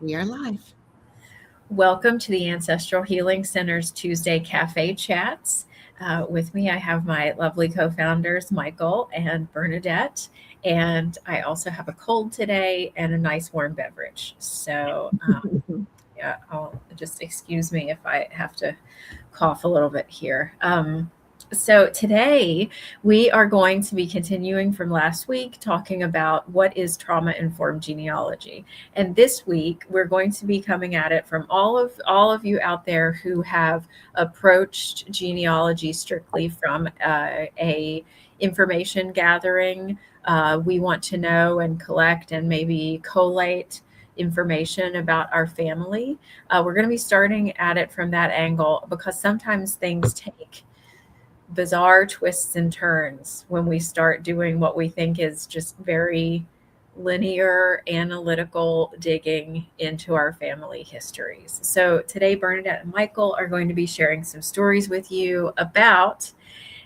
We are live. Welcome to the Ancestral Healing Center's Tuesday Cafe Chats. With me, I have my lovely co-founders, Michael and Bernadette, and I also have a cold today and a nice warm beverage. So, yeah, I'll just excuse me if I have to cough a little bit here. So today we are going to be continuing from last week talking about what is trauma-informed genealogy. And this week we're going to be coming at it from all of you out there who have approached genealogy strictly from a information gathering. We want to know and collect and maybe collate information about our family. We're going to be starting at it from that angle because sometimes things take bizarre twists and turns when we start doing what we think is just very linear analytical digging into our family histories. So today Bernadette and Michael are going to be sharing some stories with you about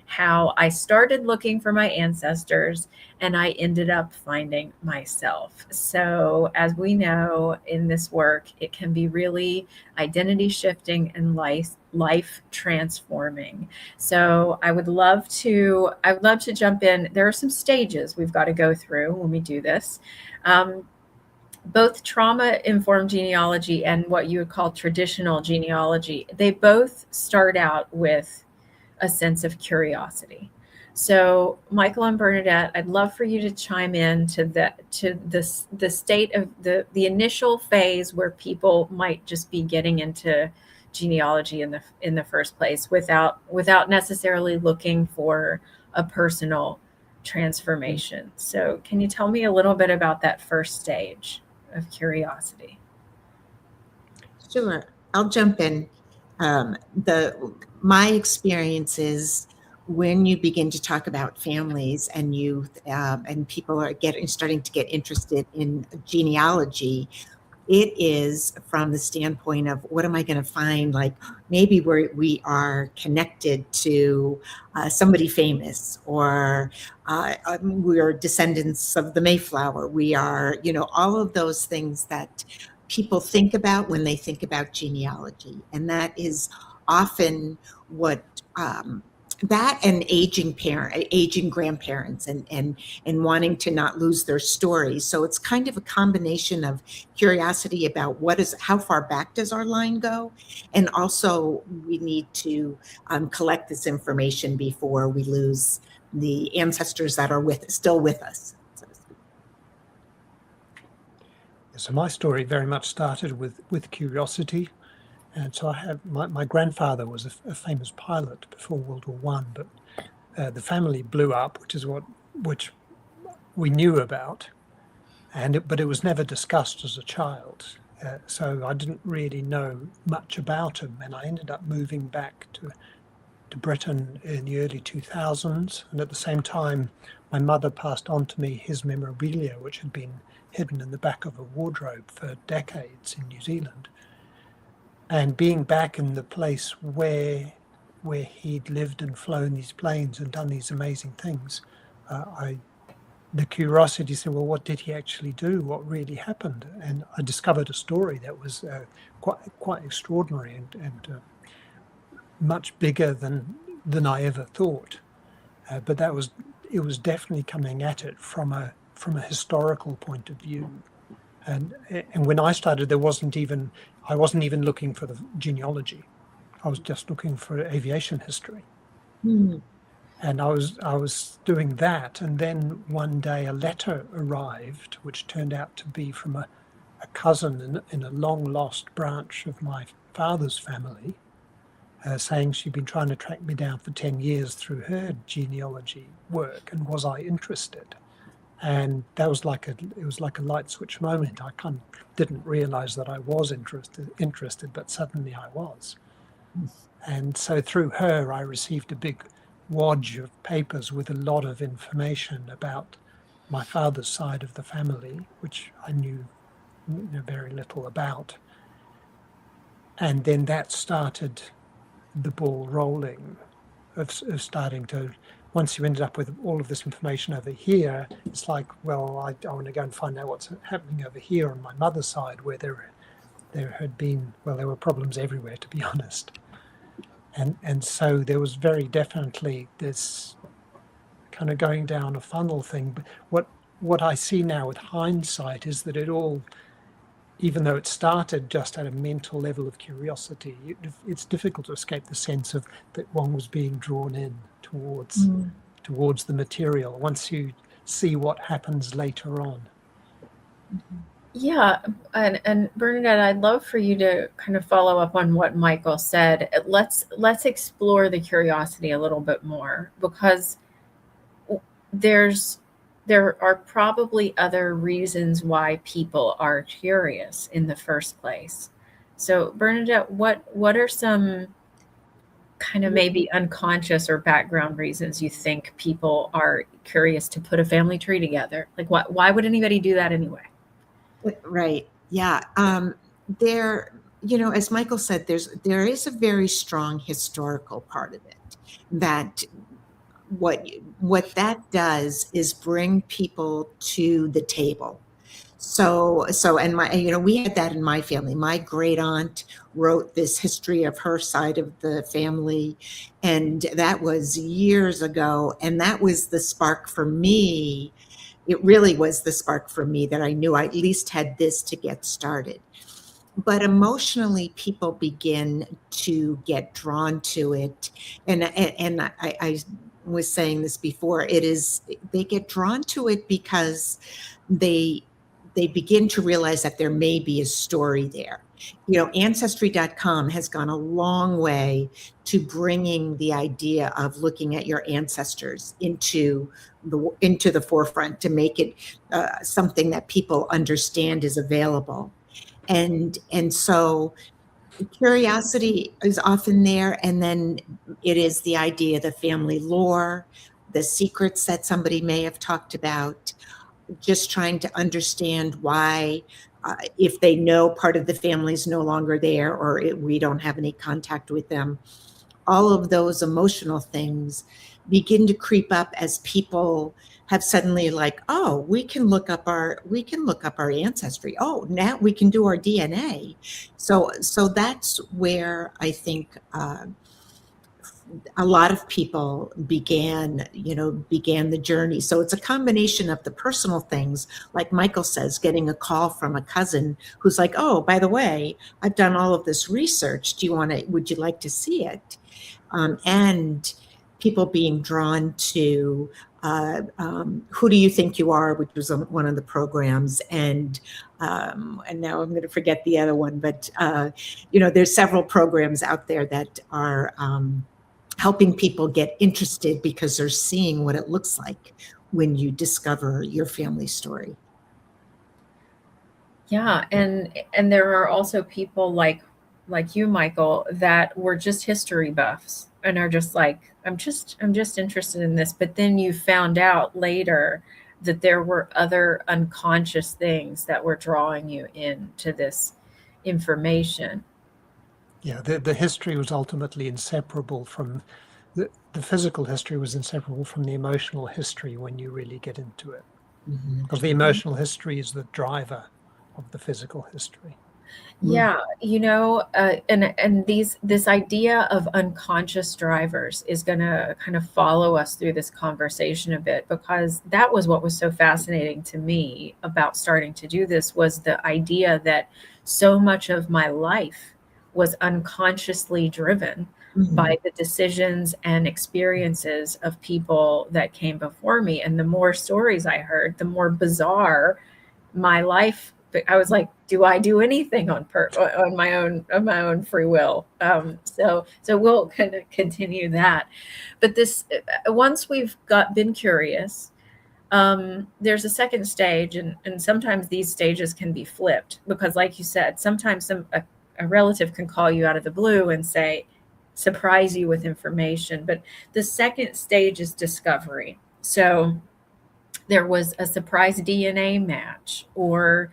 how I started looking for my ancestors and I ended up finding myself. So, as we know in this work, it can be really identity shifting and life transforming. So, I would love to jump in. There are some stages we've got to go through when we do this. Both trauma-informed genealogy and what you would call traditional genealogy, they both start out with a sense of curiosity. So, Michael and Bernadette, I'd love for you to chime in to the state of the initial phase where people might just be getting into genealogy in the first place without necessarily looking for a personal transformation. So, can you tell me a little bit about that first stage of curiosity? Sure. I'll jump in. My experience is when you begin to talk about families and youth and people are starting to get interested in genealogy, it is from the standpoint of what am I going to find? Like maybe we are connected to somebody famous, or we are descendants of the Mayflower. We are, all of those things that people think about when they think about genealogy. And that is often what that and aging grandparents and wanting to not lose their stories. So it's kind of a combination of curiosity about how far back does our line go? And also we need to collect this information before we lose the ancestors that are still with us. So my story very much started with curiosity. And so I have my grandfather was a famous pilot before World War One, but the family blew up, which we knew about, but it was never discussed as a child. So I didn't really know much about him, and I ended up moving back to Britain in the early 2000s, and at the same time, my mother passed on to me his memorabilia, which had been hidden in the back of a wardrobe for decades in New Zealand. And being back in the place where he'd lived and flown these planes and done these amazing things, the curiosity said, well, what did he actually do? What really happened? And I discovered a story that was quite extraordinary and much bigger than I ever thought. But it was definitely coming at it from a historical point of view. And when I started, I wasn't even looking for the genealogy. I was just looking for aviation history. Mm. And I was doing that, and then one day a letter arrived, which turned out to be from a cousin in a long lost branch of my father's family, saying she'd been trying to track me down for 10 years through her genealogy work, and was I interested? And that was like a light switch moment. I kind of didn't realize that I was interested, but suddenly I was. And so through her, I received a big wad of papers with a lot of information about my father's side of the family, which I knew very little about. And then that started the ball rolling of starting to. Once you ended up with all of this information over here, it's like, well, I want to go and find out what's happening over here on my mother's side, where there there were problems everywhere, to be honest. And so there was very definitely this kind of going down a funnel thing. But what I see now with hindsight is that it all, even though it started just at a mental level of curiosity, it's difficult to escape the sense of that one was being drawn in towards the material once you see what happens later on. Yeah, and Bernadette, I'd love for you to kind of follow up on what Michael said. Let's explore the curiosity a little bit more, because there are probably other reasons why people are curious in the first place. So Bernadette, what are some kind of maybe unconscious or background reasons you think people are curious to put a family tree together? Like why would anybody do that anyway? Right. Yeah. There, as Michael said, there is a very strong historical part of it that what that does is bring people to the table. So and we had that in my family. My great aunt wrote this history of her side of the family, and that was years ago, and that was the spark for me. It really was the spark for me that I knew I at least had this to get started. But emotionally, people begin to get drawn to it. And I was saying this before, they get drawn to it because they begin to realize that there may be a story there. Ancestry.com has gone a long way to bringing the idea of looking at your ancestors into the forefront, to make it something that people understand is available. And so curiosity is often there, and then it is the idea, the family lore, the secrets that somebody may have talked about, just trying to understand why, if they know part of the family is no longer there, or we don't have any contact with them. All of those emotional things begin to creep up as people have suddenly like, oh, we can look up our ancestry. Oh, now we can do our DNA. So that's where I think a lot of people began the journey. So it's a combination of the personal things, like Michael says, getting a call from a cousin who's like, oh, by the way, I've done all of this research. Would you like to see it? And people being drawn to Who Do You Think You Are, which was one of the programs. And now I'm going to forget the other one, but there's several programs out there that are helping people get interested because they're seeing what it looks like when you discover your family story. Yeah, and there are also people like you, Michael, that were just history buffs and are just like, I'm just interested in this. But then you found out later that there were other unconscious things that were drawing you into this information. Yeah, the history was ultimately inseparable from the physical history was inseparable from the emotional history when you really get into it. Mm-hmm. Because the emotional history is the driver of the physical history. Yeah, and this idea of unconscious drivers is going to kind of follow us through this conversation a bit, because that was what was so fascinating to me about starting to do this, was the idea that so much of my life was unconsciously driven by the decisions and experiences of people that came before me. And the more stories I heard, the more bizarre my life. I was like, do I do anything on my own free will? So we'll kind of continue that. But this, once we've been curious, there's a second stage, and sometimes these stages can be flipped, because like you said, sometimes a relative can call you out of the blue and surprise you with information. But the second stage is discovery. So there was a surprise DNA match, or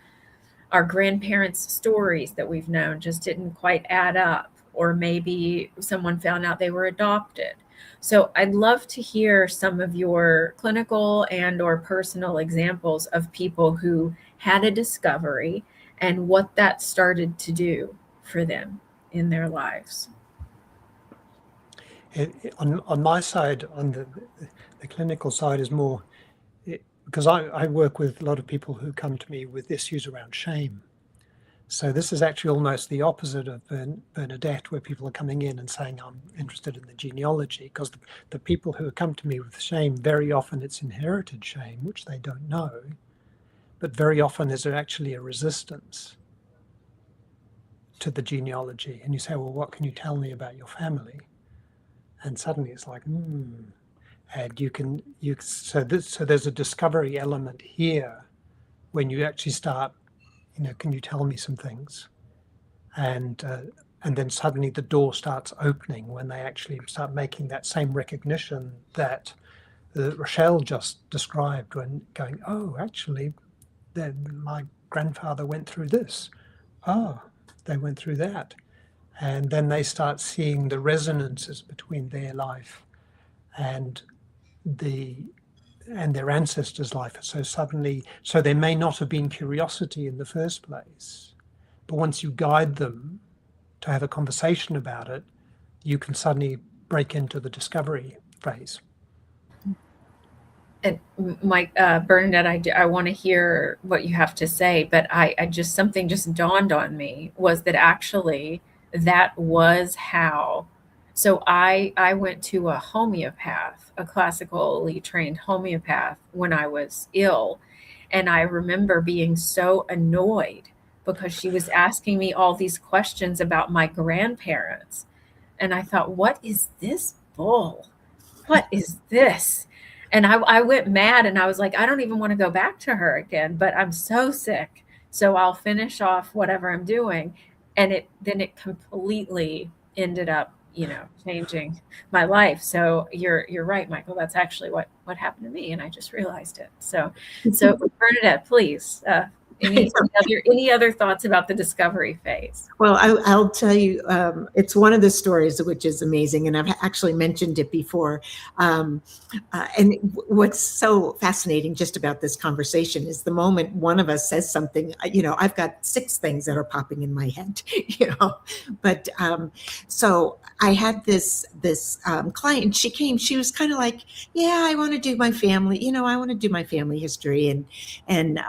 our grandparents' stories that we've known just didn't quite add up, or maybe someone found out they were adopted. So I'd love to hear some of your clinical and or personal examples of people who had a discovery and what that started to do for them in their lives. On my side, on the clinical side, is more because I work with a lot of people who come to me with issues around shame. So this is actually almost the opposite of Bernadette, where people are coming in and saying, I'm interested in the genealogy, because the people who come to me with shame, very often it's inherited shame, which they don't know, but very often there's actually a resistance to the genealogy. And you say, well, what can you tell me about your family? And suddenly it's like, and so there's a discovery element here when you actually start, can you tell me some things? And then suddenly the door starts opening when they actually start making that same recognition that Ruschelle just described, when going, oh, actually, my grandfather went through this. Oh, they went through that. And then they start seeing the resonances between their life and their ancestors' life. So there may not have been curiosity in the first place, but once you guide them to have a conversation about it, you can suddenly break into the phase. And Mike, Bernadette, I want to hear what you have to say, but something just dawned on me, was that actually that was how. So I went to a homeopath, a classically trained homeopath, when I was ill. And I remember being so annoyed because she was asking me all these questions about my grandparents. And I thought, what is this bull? What is this? And I went mad, and I was like, I don't even want to go back to her again, but I'm so sick. So I'll finish off whatever I'm doing. And it completely ended up, changing my life. So you're right, Michael. That's actually what happened to me, and I just realized it. So Bernadette, please, any other thoughts about the discovery phase? Well, I'll tell you, it's one of the stories which is amazing, and I've actually mentioned it before. And what's so fascinating just about this conversation is the moment one of us says something, I've got 6 things that are popping in my head, But so I had this client. She came. She was kind of like, "Yeah, I want to do my family. I want to do my family history." And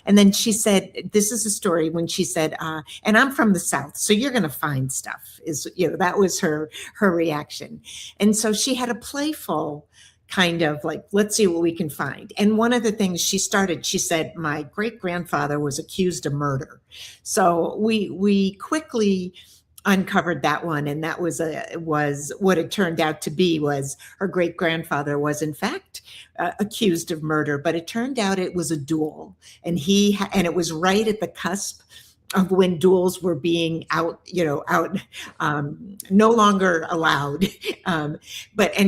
then she said, "This is a story." When she said, "And I'm from the South, so you're going to find stuff." That was her reaction. And so she had a playful kind of like, let's see what we can find. And one of the things she said, my great grandfather was accused of murder. So we quickly uncovered that one, and that was what it turned out to be. Was her great grandfather was in fact accused of murder, but it turned out it was a duel, and it was right at the cusp of when duels were being out, no longer allowed. And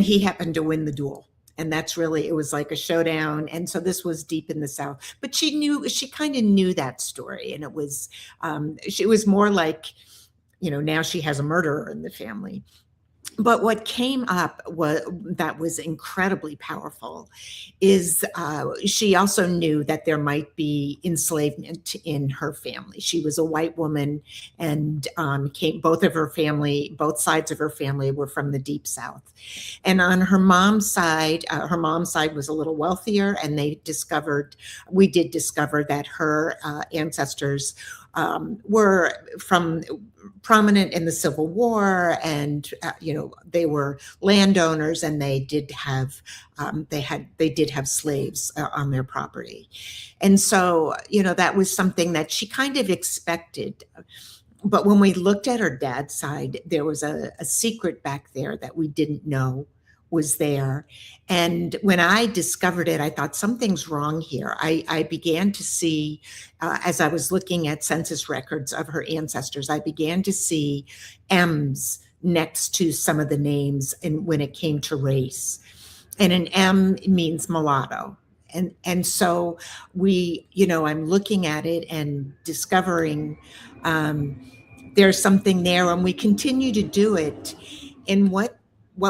he happened to win the duel. And that's really, it was like a showdown. And so this was deep in the South, but she kind of knew that story. And it was more like, now she has a murderer in the family. But what came up that was incredibly powerful is she also knew that there might be enslavement in her family. She was a white woman, and both sides of her family were from the Deep South. And on her mom's side was a little wealthier, and we did discover that her ancestors were prominent in the Civil War, and they were landowners, and they did have slaves on their property. And so that was something that she kind of expected. But when we looked at her dad's side, there was a secret back there that we didn't know was there. And when I discovered it, I thought something's wrong here. I began to see, as I was looking at census records of her ancestors, I began to see M's next to some of the names, and when it came to race. And an M means mulatto. And so I'm looking at it and discovering there's something there, and we continue to do it. And what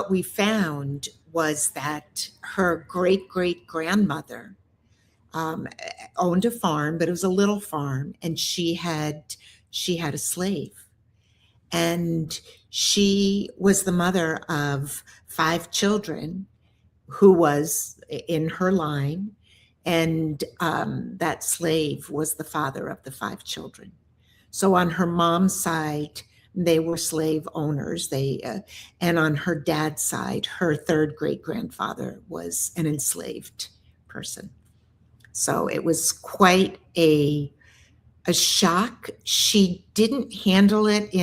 we found was that her great-great-grandmother um, owned a farm, but it was a little farm, and she had a slave, and she was the mother of 5 children who was in her line, and that slave was the father of the 5 children. So on her mom's side, they were slave owners. And on her dad's side, her 3rd great grandfather was an enslaved person. So it was quite a shock. She didn't handle it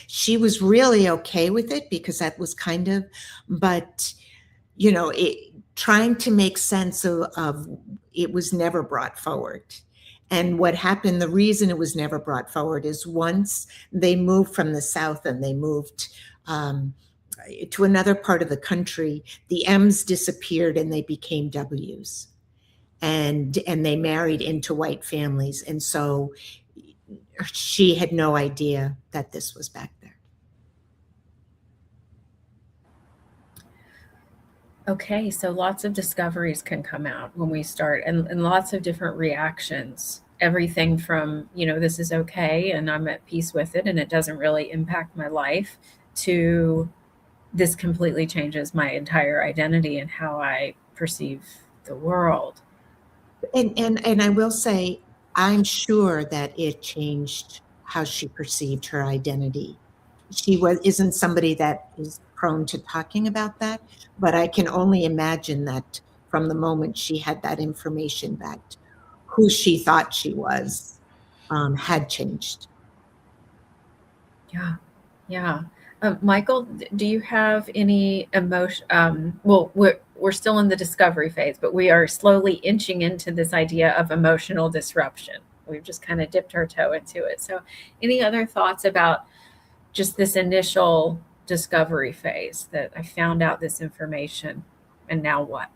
she was really okay with it, because that was kind of, but trying to make sense of it was never brought forward. And what happened, the reason it was never brought forward is once they moved from the South and they moved to another part of the country, the M's disappeared and they became W's. And they married into white families. And so she had no idea that this was back there. Okay, so lots of discoveries can come out when we start, and lots of different reactions. Everything from, this is okay and I'm at peace with it and it doesn't really impact my life, to this completely changes my entire identity and how I perceive the world. And I will say, I'm sure that it changed how she perceived her identity. She isn't somebody that is prone to talking about that, but I can only imagine that from the moment she had that information, that who she thought she was had changed. Yeah. Michael, do you have any emotion? Well, we're still in the discovery phase, but we are slowly inching into this idea of emotional disruption. We've just kind of dipped our toe into it. So any other thoughts about just this initial discovery phase, that I found out this information and now what?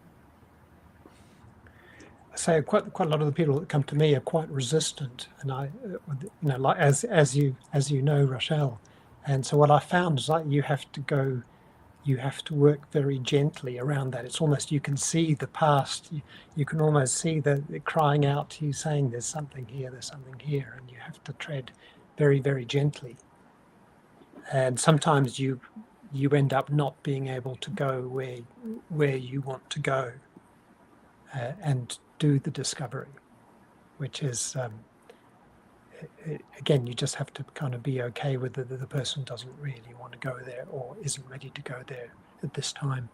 So quite a lot of the people that come to me are quite resistant, and like as you know, Ruschelle. And so what I found is like you have to work very gently around that. It's almost, you can see the past, you can almost see the crying out to you, saying there's something here, and you have to tread very, very gently. And sometimes you end up not being able to go where you want to go and do the discovery, which is again, you just have to kind of be okay with the person doesn't really want to go there or isn't ready to go there at this time.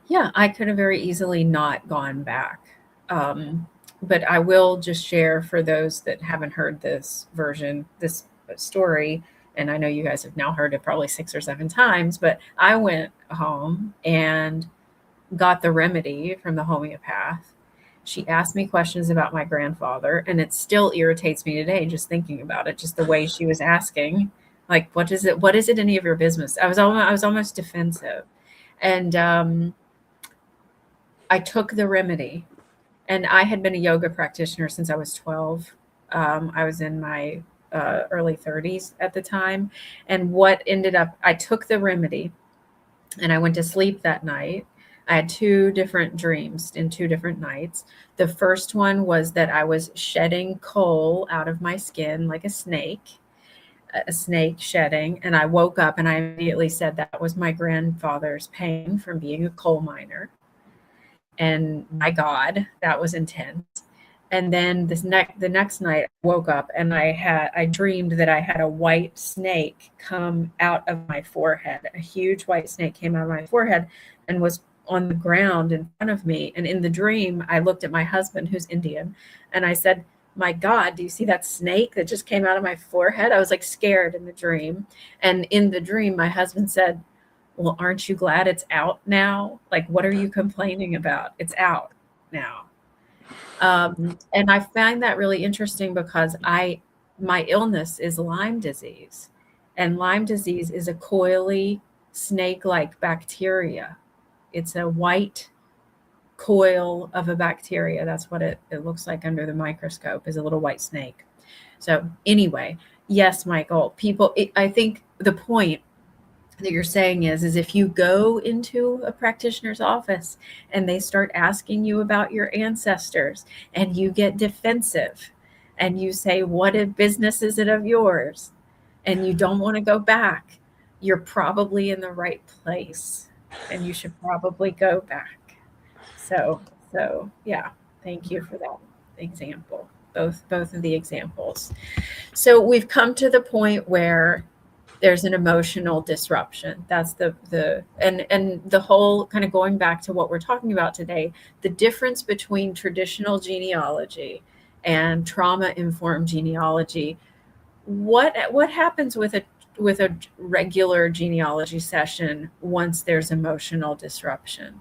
Yeah, I could have very easily not gone back. But I will just share for those that haven't heard this story, and I know you guys have now heard it probably 6 or 7 times, but I went home and got the remedy from the homeopath. She asked me questions about my grandfather, and it still irritates me today just thinking about it, just the way she was asking, like, what is it any of your business? I was almost defensive. And I took the remedy, and I had been a yoga practitioner since I was 12. I was in my early 30s at the time. And I took the remedy and I went to sleep that night. I had 2 different dreams in 2 different nights. The first one was that I was shedding coal out of my skin like a snake shedding. And I woke up and I immediately said that was my grandfather's pain from being a coal miner. And my God, that was intense. And then the next night I woke up and I dreamed that I had a white snake come out of my forehead. A huge white snake came out of my forehead and was on the ground in front of me. And in the dream, I looked at my husband, who's Indian, and I said, my God, do you see that snake that just came out of my forehead? I was like scared in the dream. And in the dream, my husband said, well, aren't you glad it's out now? Like, what are you complaining about? It's out now. And I find that really interesting because my illness is Lyme disease, and Lyme disease is a coily snake-like bacteria. It's a white coil of a bacteria. That's what it looks like under the microscope, is a little white snake. So anyway, yes, Michael, I think the point that you're saying is if you go into a practitioner's office and they start asking you about your ancestors and you get defensive and you say, what business is it of yours? And you don't want to go back, you're probably in the right place and you should probably go back. So yeah, thank you for that example. Both of the examples. So we've come to the point where there's an emotional disruption. That's the whole kind of going back to what we're talking about today, the difference between traditional genealogy and trauma-informed genealogy. What happens with a regular genealogy session once there's emotional disruption?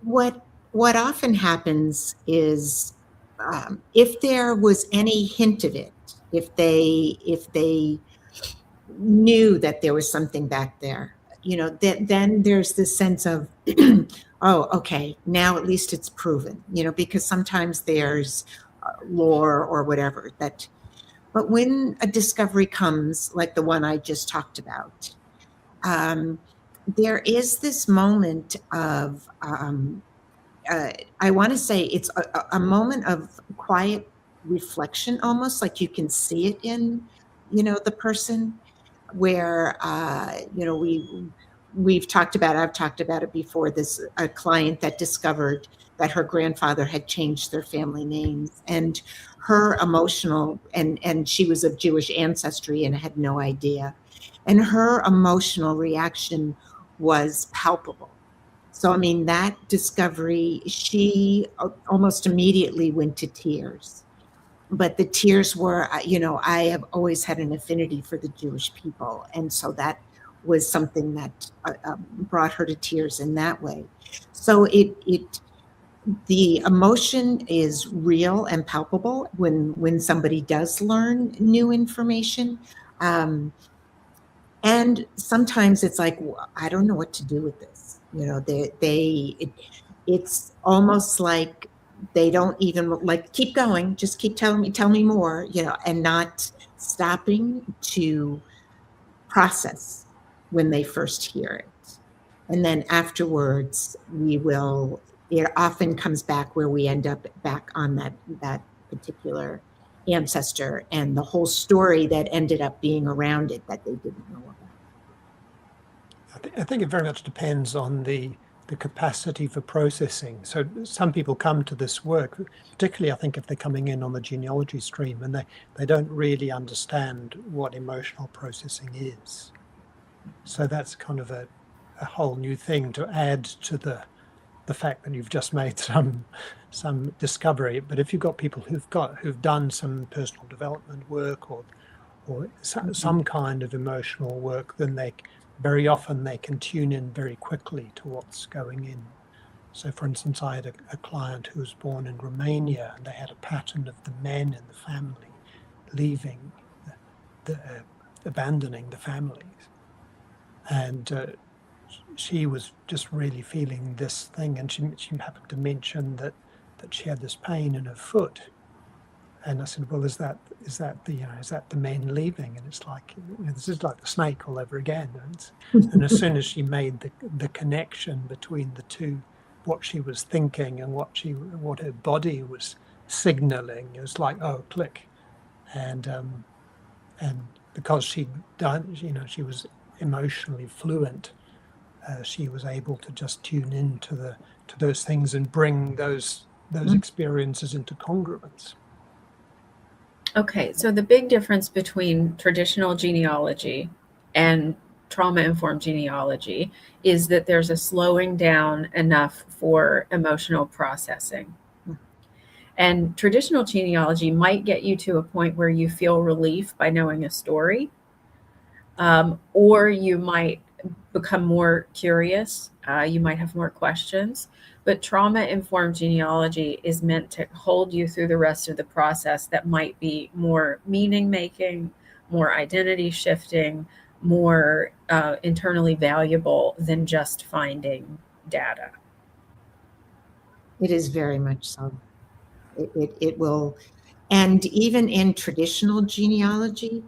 What often happens is, if there was any hint of it, if they knew that there was something back there, then there's this sense of, oh, okay, now at least it's proven, because sometimes there's lore or whatever that. But when a discovery comes, like the one I just talked about, there is this moment of, I want to say it's a moment of quiet reflection, almost like you can see it in, the person, where, I've talked about it before, a client that discovered that her grandfather had changed their family names, and her emotional, and she was of Jewish ancestry and had no idea. And her emotional reaction was palpable. So, I mean, that discovery, she almost immediately went to tears. But the tears were, I have always had an affinity for the Jewish people. And so that was something that brought her to tears in that way. So the emotion is real and palpable when somebody does learn new information. And sometimes it's like, I don't know what to do with this. It's almost like they don't even like, keep going, just keep tell me more, and not stopping to process when they first hear it. And then afterwards, it often comes back where we end up back on that particular ancestor and the whole story that ended up being around it that they didn't know about. I think it very much depends on the capacity for processing. So some people come to this work, particularly I think if they're coming in on the genealogy stream, and they don't really understand what emotional processing is. So that's kind of a whole new thing to add to the fact that you've just made some discovery. But if you've got people who've done some personal development work or some kind of emotional work, then very often they can tune in very quickly to what's going in. So for instance, I had a client who was born in Romania, and they had a pattern of the men in the family leaving, abandoning the families. And she was just really feeling this thing, and she happened to mention that she had this pain in her foot. And I said, well, is that the men leaving? And it's like, this is like the snake all over again. And as soon as she made the connection between the two, what she was thinking and what her body was signaling, it was like, oh, click. And because she'd done, she was emotionally fluent, she was able to just tune in to those things and bring those experiences into congruence. Okay, so the big difference between traditional genealogy and trauma-informed genealogy is that there's a slowing down enough for emotional processing. And traditional genealogy might get you to a point where you feel relief by knowing a story, or you might become more curious. You might have more questions. But trauma-informed genealogy is meant to hold you through the rest of the process that might be more meaning-making, more identity-shifting, more internally valuable than just finding data. It is very much so. It will, and even in traditional genealogy,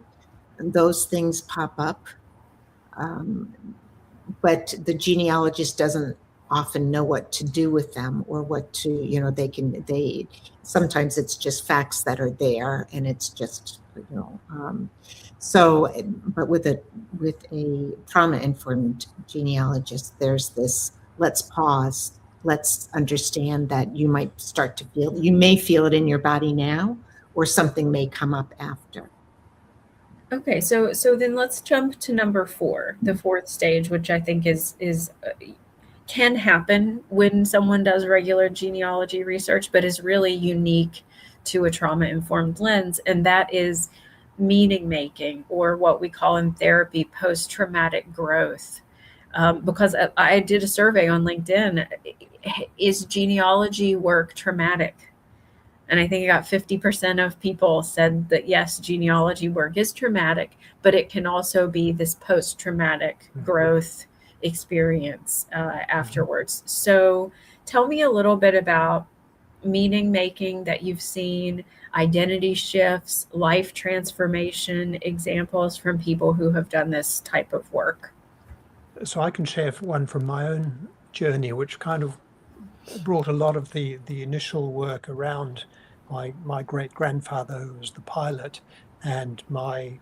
those things pop up. But the genealogist doesn't often know what to do with them, or what to, they sometimes it's just facts that are there, and it's just, so, but with a trauma informed genealogist, there's this, let's pause, let's understand that you may feel it in your body now, or something may come up after. Okay, so then let's jump to number 4, the 4th stage, which I think is can happen when someone does regular genealogy research, but is really unique to a trauma-informed lens, and that is meaning making, or what we call in therapy post-traumatic growth. Because I did a survey on LinkedIn, is genealogy work traumatic? And I think I got 50% of people said that yes, genealogy work is traumatic, but it can also be this post-traumatic growth experience afterwards. So tell me a little bit about meaning making that you've seen, identity shifts, life transformation examples from people who have done this type of work. So I can share one from my own journey, which kind of brought a lot of the initial work around my great-grandfather, who was the pilot, and my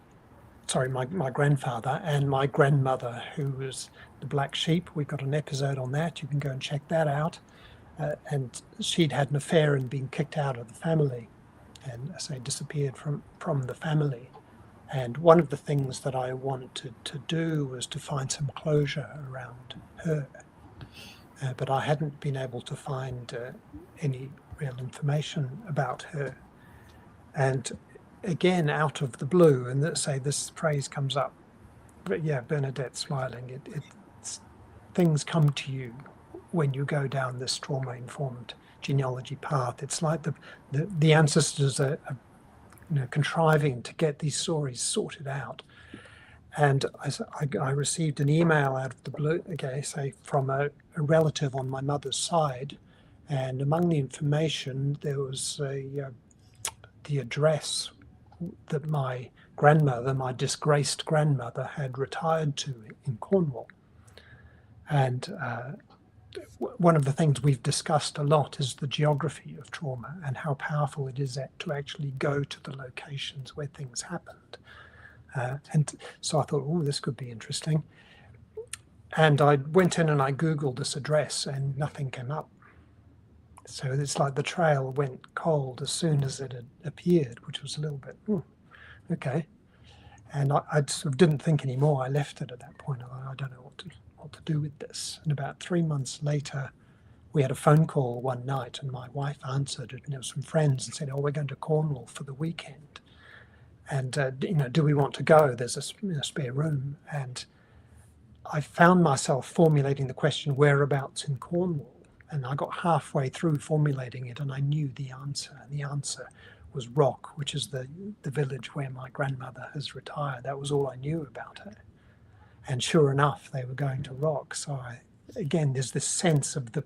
grandfather, and my grandmother, who was the black sheep. We've got an episode on that. You can go and check that out. And she'd had an affair and been kicked out of the family, and disappeared from the family. And one of the things that I wanted to do was to find some closure around her. But I hadn't been able to find any real information about her. And again, out of the blue, and this phrase comes up, but yeah, Bernadette smiling, it's things come to you when you go down this trauma-informed genealogy path. It's like the ancestors are contriving to get these stories sorted out. And I received an email out of the blue, from a relative on my mother's side, and among the information there was the address that my grandmother, my disgraced grandmother, had retired to in Cornwall. And one of the things we've discussed a lot is the geography of trauma and how powerful it is to actually go to the locations where things happened. And so I thought, oh, this could be interesting. And I went in and I Googled this address and nothing came up. So it's like the trail went cold as soon as it had appeared, which was a little bit, okay. And I sort of didn't think anymore. I left it at that point. I don't know what to do with this. And about 3 months later, we had a phone call one night, and my wife answered it, and there were some friends and said, oh, we're going to Cornwall for the weekend. And, do we want to go? There's a spare room. And I found myself formulating the question, whereabouts in Cornwall? And I got halfway through formulating it, and I knew the answer. And the answer was Rock, which is the village where my grandmother has retired. That was all I knew about her. And sure enough, they were going to Rock. So again, there's this sense of the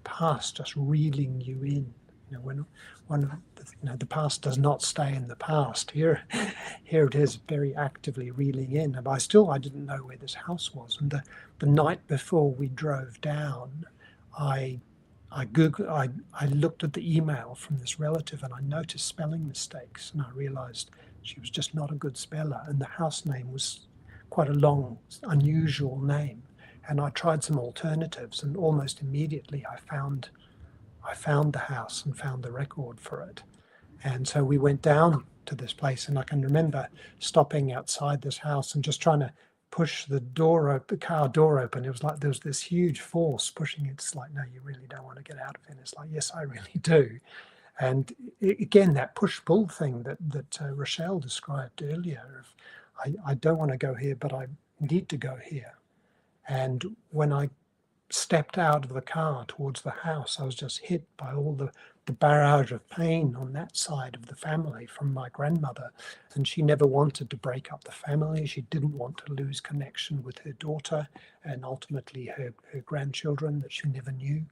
past just reeling you in. When the past does not stay in the past. Here it is, very actively reeling in. And I didn't know where this house was. And the night before we drove down, I looked at the email from this relative, and I noticed spelling mistakes, and I realized she was just not a good speller, and the house name was quite a long, unusual name. And I tried some alternatives, and almost immediately I found the house and found the record for it. And so we went down to this place, and I can remember stopping outside this house and just trying to push the car door open. It was like there was this huge force pushing it. It's like, no, you really don't want to get out of it. And it's like, yes, I really do. And again, that push-pull thing that Ruschelle described earlier, of I don't want to go here, but I need to go here. And when I stepped out of the car towards the house, I was just hit by all the barrage of pain on that side of the family from my grandmother. And she never wanted to break up the family. She didn't want to lose connection with her daughter and ultimately her grandchildren that she never knew.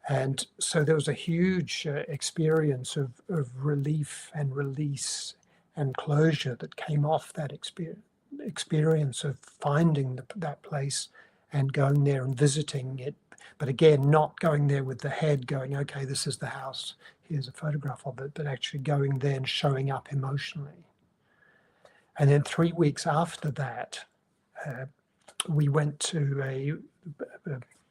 And so there was a huge experience of relief and release and closure that came off that experience of finding that place and going there and visiting it. But again, not going there with the head going, okay, this is the house, here's a photograph of it, but actually going there and showing up emotionally. And then 3 weeks after that, we went to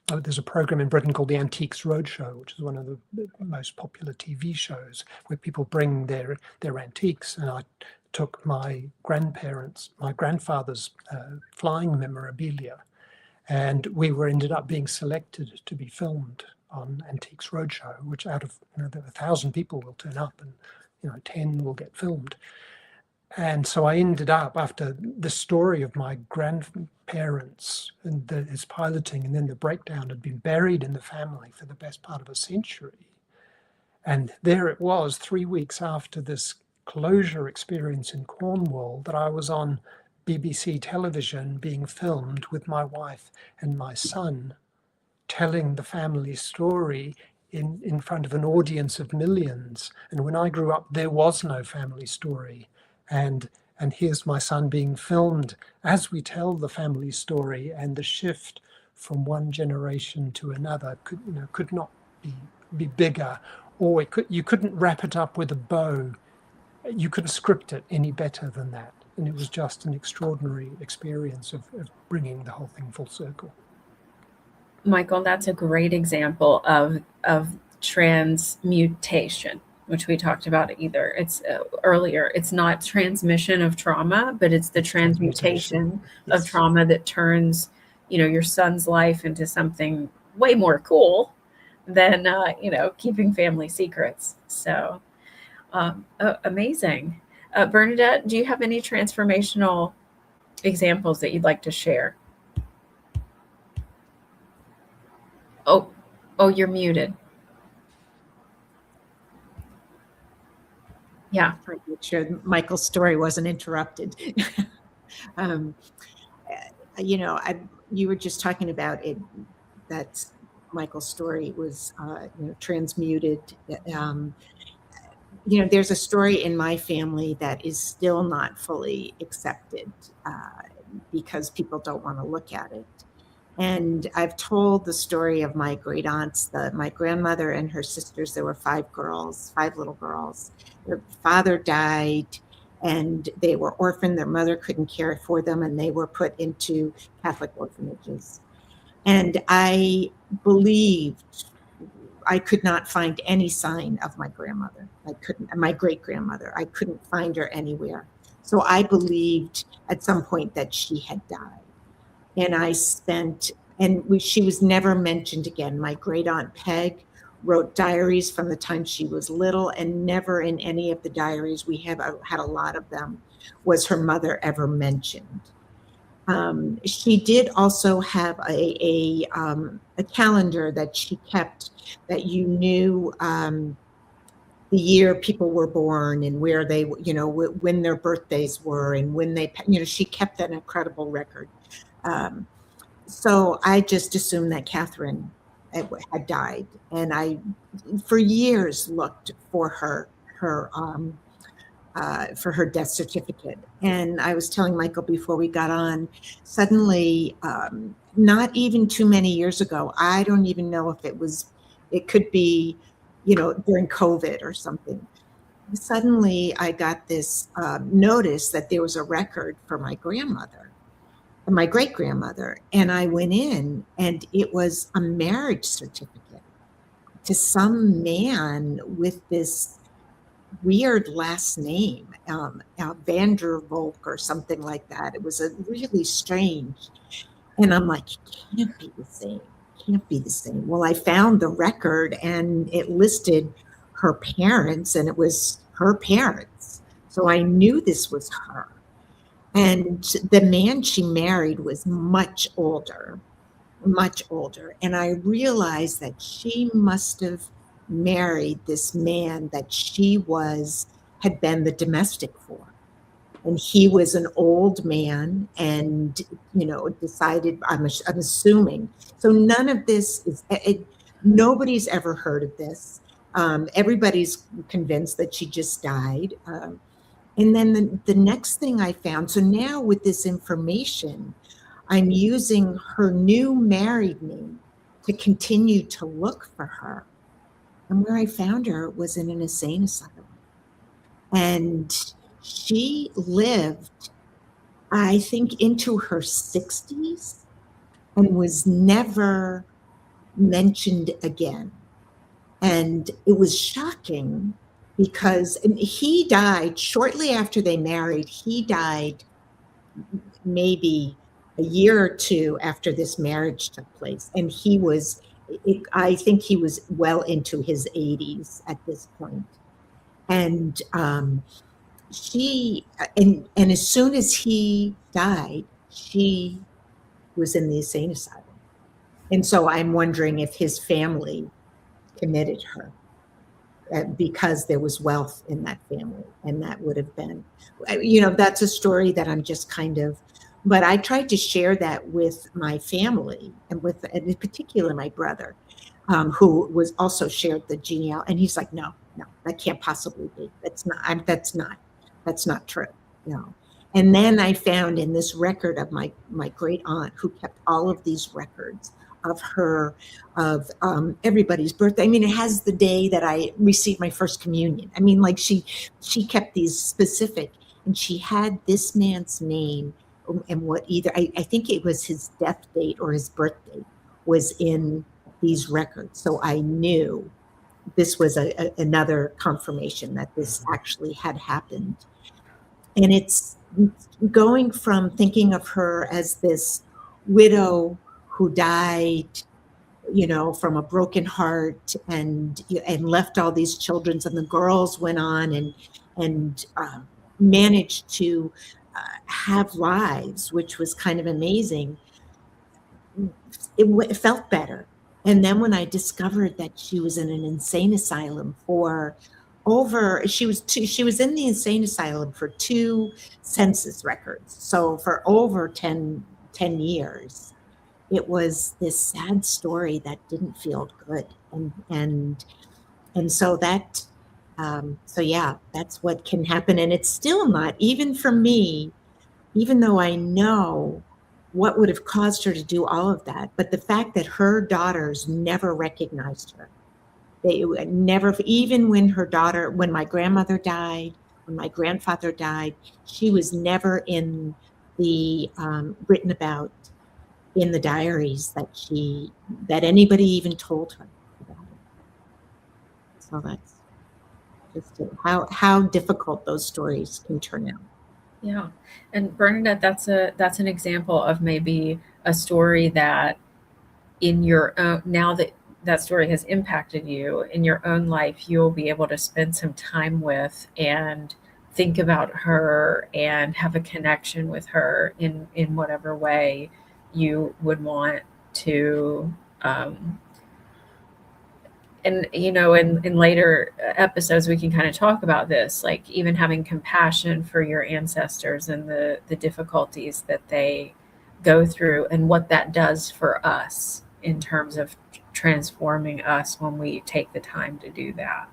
there's a program in Britain called the Antiques Roadshow, which is one of the most popular TV shows where people bring their antiques. And I took my grandfather's flying memorabilia, and we ended up being selected to be filmed on Antiques Roadshow, which out of 1,000 people will turn up, and 10 will get filmed. And so I ended up, after the story of my grandparents and his piloting and then the breakdown had been buried in the family for the best part of a century. And there it was, 3 weeks after this closure experience in Cornwall, that I was on BBC television being filmed with my wife and my son, telling the family story in front of an audience of millions. And when I grew up, there was no family story. And here's my son being filmed as we tell the family story, and the shift from one generation to another could not be bigger, or you couldn't wrap it up with a bow. You couldn't script it any better than that. And it was just an extraordinary experience of bringing the whole thing full circle. Michael, that's a great example of transmutation, which we talked about earlier. It's not transmission of trauma, but it's the transmutation Yes. of trauma that turns, your son's life into something way more cool than, keeping family secrets. So amazing. Bernadette, do you have any transformational examples that you'd like to share? Oh, you're muted. Yeah. Trying to make sure Michael's story wasn't interrupted. You were just talking about it, that Michael's story was transmuted. There's a story in my family that is still not fully accepted because people don't want to look at it. And I've told the story of my great aunts, my grandmother and her sisters. There were 5 little girls. Their father died and they were orphaned. Their mother couldn't care for them, and they were put into Catholic orphanages. And I believed I could not find any sign of my grandmother. My great grandmother. I couldn't find her anywhere. So I believed at some point that she had died. And she was never mentioned again. My great aunt Peg wrote diaries from the time she was little, and never in any of the diaries, we had a lot of them, was her mother ever mentioned. She did also have a calendar that she kept, that you knew the year people were born and where they, when their birthdays were and when they, she kept an incredible record. So I just assumed that Catherine had died, and I, for years, looked for her death certificate. And I was telling Michael before we got on, suddenly, not even too many years ago, I don't even know if it could be, during COVID or something. Suddenly I got this notice that there was a record for my grandmother, my great grandmother. And I went in, and it was a marriage certificate to some man with this weird last name, Vandervolk or something like that. It was a really strange. And I'm like, it can't be the same. Can't be the same. Well, I found the record, and it listed her parents, and it was her parents. So I knew this was her. And the man she married was much older. And I realized that she must have married this man that she had been the domestic for. And he was an old man and, decided, I'm assuming. So none of this nobody's ever heard of this. Everybody's convinced that she just died. And then the next thing I found, so now with this information, I'm using her new married name to continue to look for her. And where I found her was in an insane asylum. And she lived, I think, into her 60s and was never mentioned again. And it was shocking because he died shortly after they married. He died maybe a year or two after this marriage took place. And he was, I think he was well into his 80s at this point. And and as soon as he died, she was in the insane asylum. And so I'm wondering if his family committed her because there was wealth in that family. And that would have been, that's a story that I'm just kind of, but I tried to share that with my family and in particular, my brother, who was also shared the genealogy. And he's like, no, that can't possibly be. That's not true. And then I found in this record of my great aunt, who kept all of these records of everybody's birthday. I mean, it has the day that I received my first communion. I mean, like she kept these specific, and she had this man's name and what either, I think it was his death date or his birth date was in these records. So I knew this was another confirmation that this actually had happened. And it's going from thinking of her as this widow who died, from a broken heart and left all these children, and the girls went on and managed to have lives, which was kind of amazing. It felt better. And then when I discovered that she was in an insane asylum she was in the insane asylum for 2 census records. So for over 10 years, it was this sad story that didn't feel good. And so that, so yeah, that's what can happen. And it's still not, even for me, even though I know what would have caused her to do all of that, but the fact that her daughters never recognized her. They never, even when my grandmother died, when my grandfather died, she was never in the written about in the diaries that anybody even told her about it. So that's just how difficult those stories can turn out. Yeah. And Bernadette, that's an example of maybe a story that in your own, now that story has impacted you in your own life, you'll be able to spend some time with and think about her and have a connection with her in whatever way you would want to. And, in later episodes, we can kind of talk about this, like even having compassion for your ancestors and the difficulties that they go through and what that does for us in terms of transforming us when we take the time to do that.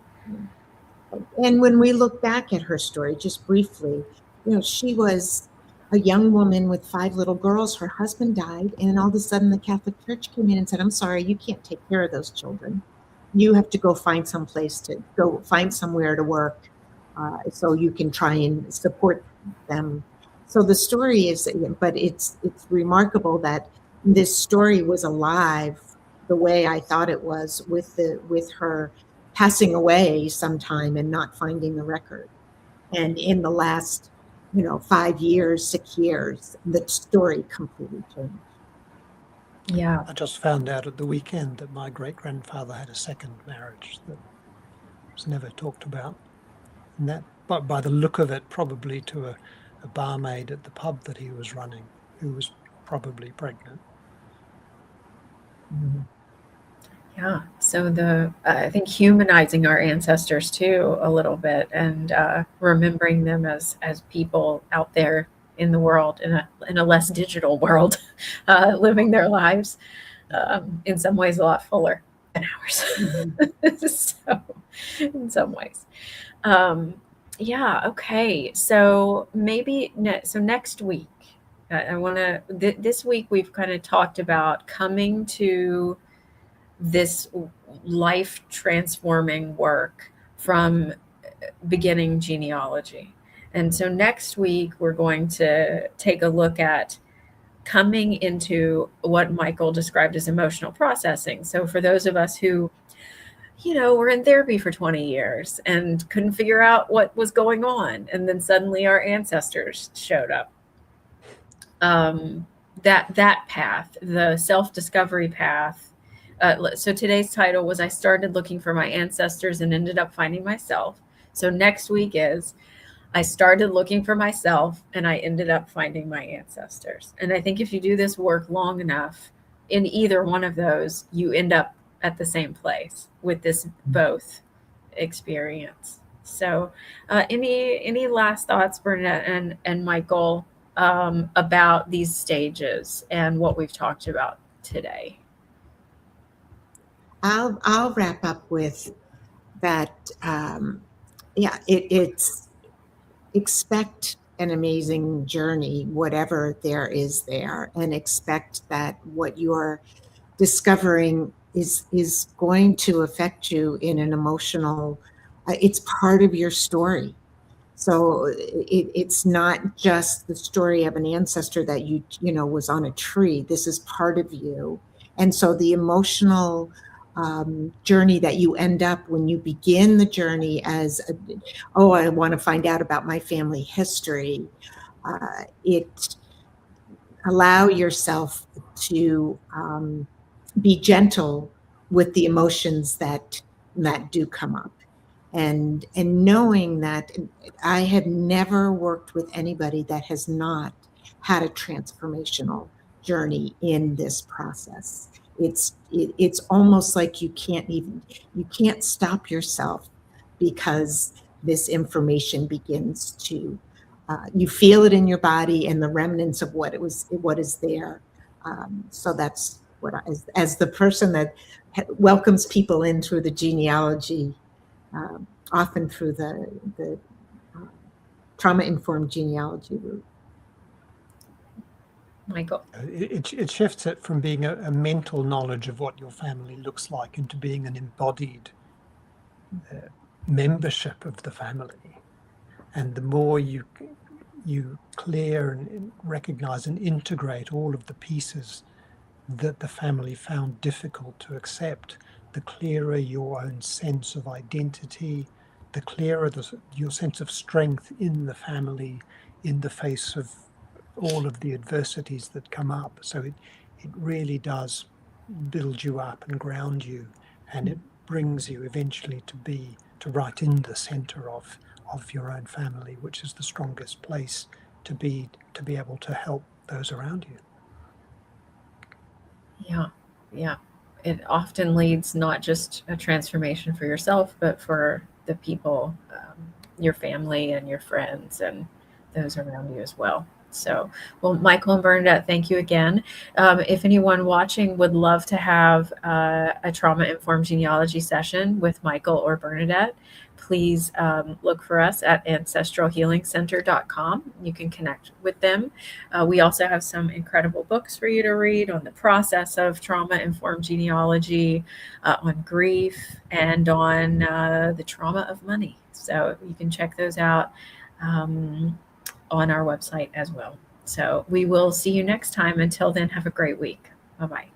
And when we look back at her story, just briefly, she was a young woman with 5 little girls. Her husband died, and all of a sudden the Catholic Church came in and said, I'm sorry, you can't take care of those children. You have to go find somewhere to work so you can try and support them. So the story is, but it's remarkable that this story was alive the way I thought it was, with her passing away sometime and not finding the record. And in the last, 5 years, 6 years, the story completely changed. Yeah. I just found out at the weekend that my great-grandfather had a second marriage that was never talked about. And that, by the look of it, probably to a barmaid at the pub that he was running, who was probably pregnant. Mm-hmm. Yeah. So I think humanizing our ancestors too a little bit, and remembering them as people out there in the world, in a less digital world, living their lives in some ways a lot fuller than ours. Mm-hmm. So in some ways. Yeah. Okay. So maybe so next week, I want to. This week we've kind of talked about coming to this life transforming work from beginning genealogy, and so next week we're going to take a look at coming into what Michael described as emotional processing. So for those of us who were in therapy for 20 years and couldn't figure out what was going on. And then suddenly our ancestors showed up. That path, the self-discovery path. So today's title was I started looking for my ancestors and ended up finding myself. So next week is I started looking for myself and I ended up finding my ancestors. And I think if you do this work long enough in either one of those, you end up at the same place with this both experience. So any last thoughts, Bernadette and Michael, about these stages and what we've talked about today? I'll wrap up with that. Yeah, it's expect an amazing journey, whatever there is there, and expect that what you're discovering is going to affect you in an emotional. It's part of your story. So it's not just the story of an ancestor that was on a tree. This is part of you, and so the emotional journey that you end up when you begin the journey as, I want to find out about my family history. It allow yourself to be gentle with the emotions that do come up, and knowing that I have never worked with anybody that has not had a transformational journey in this process. It's almost like you can't stop yourself, because this information begins to you feel it in your body and the remnants of what is there. So that's what as the person that welcomes people in through the genealogy, often through the trauma-informed genealogy route. Michael? It shifts it from being a mental knowledge of what your family looks like into being an embodied membership of the family. And the more you clear and recognize and integrate all of the pieces that the family found difficult to accept, the clearer your own sense of identity, the clearer your sense of strength in the family in the face of all of the adversities that come up. So it really does build you up and ground you, and it brings you eventually to right in the center of your own family, which is the strongest place to be able to help those around you. Yeah. It often leads not just a transformation for yourself, but for the people, your family and your friends and those around you as well. So, well, Michael and Bernadette, thank you again. If anyone watching would love to have a trauma-informed genealogy session with Michael or Bernadette, please look for us at ancestralhealingcenter.com. You can connect with them. We also have some incredible books for you to read on the process of trauma-informed genealogy, on grief, and on the trauma of money. So you can check those out on our website as well. So we will see you next time. Until then, have a great week. Bye-bye.